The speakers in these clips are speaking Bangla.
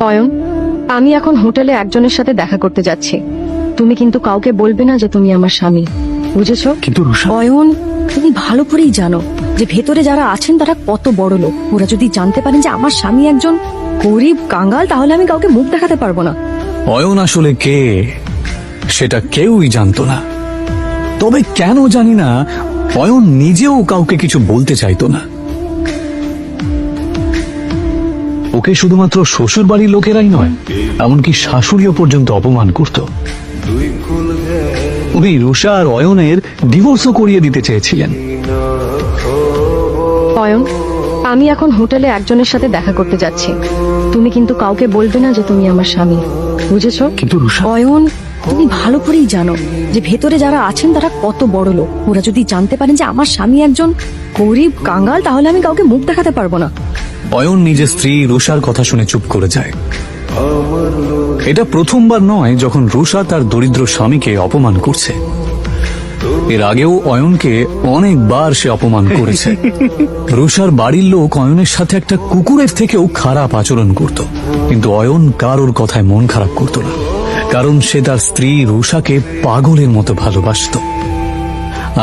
অয়ন, আমি এখন হোটেলে একজনের সাথে দেখা করতে যাচ্ছি। তুমি কিন্তু কাউকে বলবে না যে তুমি আমার স্বামী, বুঝেছো? কিন্তু রুষা, অয়ন, তুমি ভালো করেই জানো যে ভেতরে যারা আছেন তারা কত বড় লোক। ওরা যদি জানতে পারেন যে আমার স্বামী একজন গরিব কাঙ্গাল, তাহলে আমি কাউকে মুখ দেখাতে পারবো না। অয়ন আসলে কে সেটা কেউই জানতো না। তবে কেন জানি না, অয়ন নিজেও কাউকে কিছু বলতে চাইতো না। ওকে শুধুমাত্র শ্বশুর বাড়ির লোকেরাই নয়, এমনকি শাশুড়িও পর্যন্ত অপমান করত। উনি রুষা আর অয়নের ডিভোর্সও করিয়ে দিতে চেয়েছিলেন। অয়ন, আমি এখন হোটেলে একজনের সাথে দেখা করতে যাচ্ছি। তুমি কিন্তু কাউকে বলবে না যে তুমি আমার স্বামী, বুঝেছো? কিন্তু রুষা, অয়ন, তুমি ভালো করেই জানো যে ভেতরে যারা আছেন তারা কত বড় লোক। ওরা যদি জানতে পারেন যে আমার স্বামী একজন গরিব কাঙ্গাল, তাহলে আমি কাউকে মুখ দেখাতে পারবো না। অয়ন নিজের স্ত্রী রুষার কথা শুনে চুপ করে যায়। এটা প্রথমবার নয় যখন রুষা তার দরিদ্র স্বামীকে অপমান করছে। এর আগেও অয়নকে অনেকবার সে অপমান করেছে। রুষার বাড়ির লোক অয়নের সাথে একটা কুকুরের থেকেও খারাপ আচরণ করত, কিন্তু অয়ন কারোর কথায় মন খারাপ করত না, কারণ সে তার স্ত্রী রুষাকে পাগলের মতো ভালোবাসত।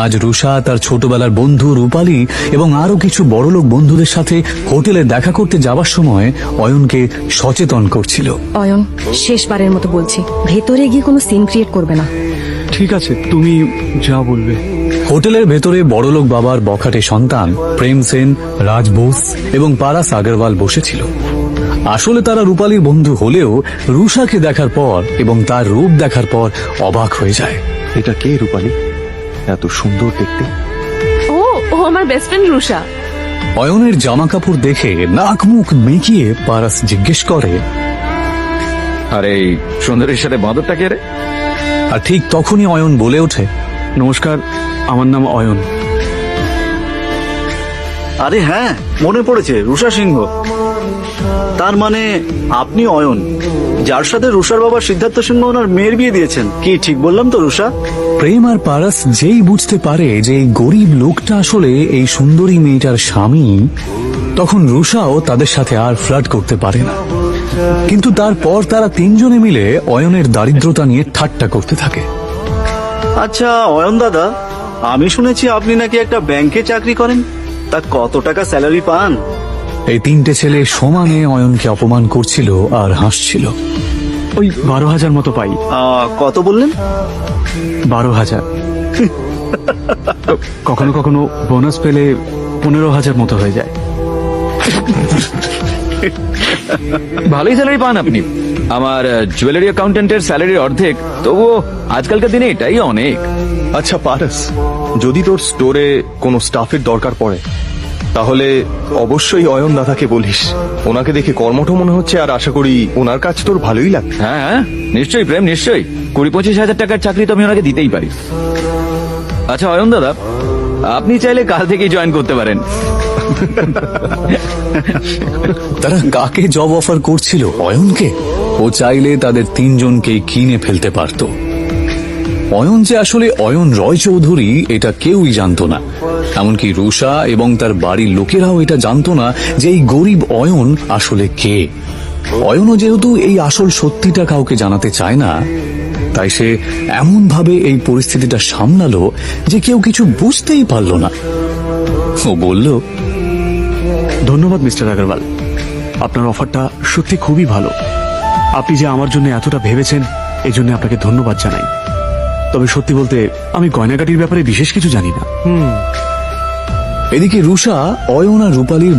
আজ রুষা তার ছোটবেলার বন্ধু রূপালী এবং আরো কিছু বড়লোক বন্ধুদের সাথে হোটেলে দেখা করতে যাওয়ার সময় অয়নকে সচেতন করছিল। অয়ন, শেষবারের মতো বলছি, ভেতরে গিয়ে কোনো সিন ক্রিয়েট করবে না। ঠিক আছে, তুমি যা বলবে। হোটেলের ভেতরে বড়লোক বাবার বখাটে সন্তান প্রেম সেন, রাজ বোস এবং পারাস আগরওয়াল বসেছিল। আসলে তারা রূপালীর বন্ধু হলেও রুষাকে দেখার পর এবং তার রূপ দেখার পর অবাক হয়ে যায়। এটা কে রূপালী? এত সুন্দর দেখতে। ও ও আমার বেস্ট ফ্রেন্ড রুষা। অয়নের জামা কাপড় দেখে নাক মুখ মেকিয়ে পারাস জিজ্ঞেস করে, আরে এই সুন্দরীর সাথে বাঁদরটা কে রে? আর ঠিক তখনই অয়ন বলে ওঠে, নমস্কার, আমার নাম অয়ন। আরে হ্যাঁ, মনে পড়েছে, রুষা সিংহ। তার মানে আপনি অয়ন, যার সাথে রুষার বাবা সিদ্ধার্থ সিংহ ওনার মেয়ের বিয়ে দিয়েছেন। কি ঠিক বললাম তো রুষা? প্রেম আর পারাস যেই বুঝতে পারে যে এই গরিব লোকটা আসলে এই সুন্দরী মেয়েটার স্বামী, তখন রুষাও তাদের সাথে আর ফ্লার্ট করতে পারে না। কিন্তু তারপর তারা তিনজনে মিলে অয়নের দারিদ্রতা নিয়ে ঠাট্টা করতে থাকে। আচ্ছা অয়ন দাদা, আমি শুনেছি আপনি নাকি একটা ব্যাংকে চাকরি করেন। তা কত টাকা স্যালারি পান? এই তিনটে ছেলে সমানে অয়নকে অপমান করছিল আর হাসছিল। ওই 12,000 মতো পাই। কত বললেন? 12,000। কখনো কখনো বোনাস পেলে 15,000 মতো হয়ে যায়। ভালোই স্যালারি পান আপনি। আমার জুয়েলারি অ্যাকাউন্টেন্টের স্যালারির অর্ধেক, তবুও আজকালকার দিনে এটাই অনেক। আচ্ছা পারাস, যদি তোর স্টোরে কোনো স্টাফের দরকার পড়ে তাহলে অবশ্যই অয়ন দাদাকে বলিস। ওনাকে দেখে কর্মঠ মনে হচ্ছে, আর আশা করি ওনার কাজ তোর ভালোই লাগবে। হ্যাঁ হ্যাঁ, নিশ্চয়ই প্রেম, নিশ্চয়ই। 20-25 হাজার টাকার চাকরি তো আমি ওনাকে দিতেই পারি। আচ্ছা অয়ন দাদা, আপনি চাইলে কাল থেকেই জয়েন করতে পারেন। তারা কাকে জব অফার করছিল? অয়নকে। ও চাইলে তাদের তিনজনকেই কিনে ফেলতে পারত। অয়ন যে আসলে অয়ন রয় চৌধুরী এটা কেউই জানতো না, এমনকি রুষা এবং তার বাড়ির লোকেরাও এটা জানতো না যে এই গরিব অয়ন আসলে কে। অয়নও যেহেতু এই আসল সত্যিটা কাউকে জানাতে চায় না, তাই সে এমন ভাবে এই পরিস্থিতিটা সামলালো যে কেউ কিছু বুঝতেই পারল না। ও বলল, ধন্যবাদ মিস্টার আগরওয়াল, আপনার অফারটা সত্যি খুবই ভালো। আপনি যে আমার জন্য এতটা ভেবেছেন, এই জন্য আপনাকে ধন্যবাদ জানাই। তবে সত্যি বলতে আমি গয়নাগাটির ব্যাপারে বিশেষ কিছু জানি না। এদিকে রুষা অয়ন আর রূপালীর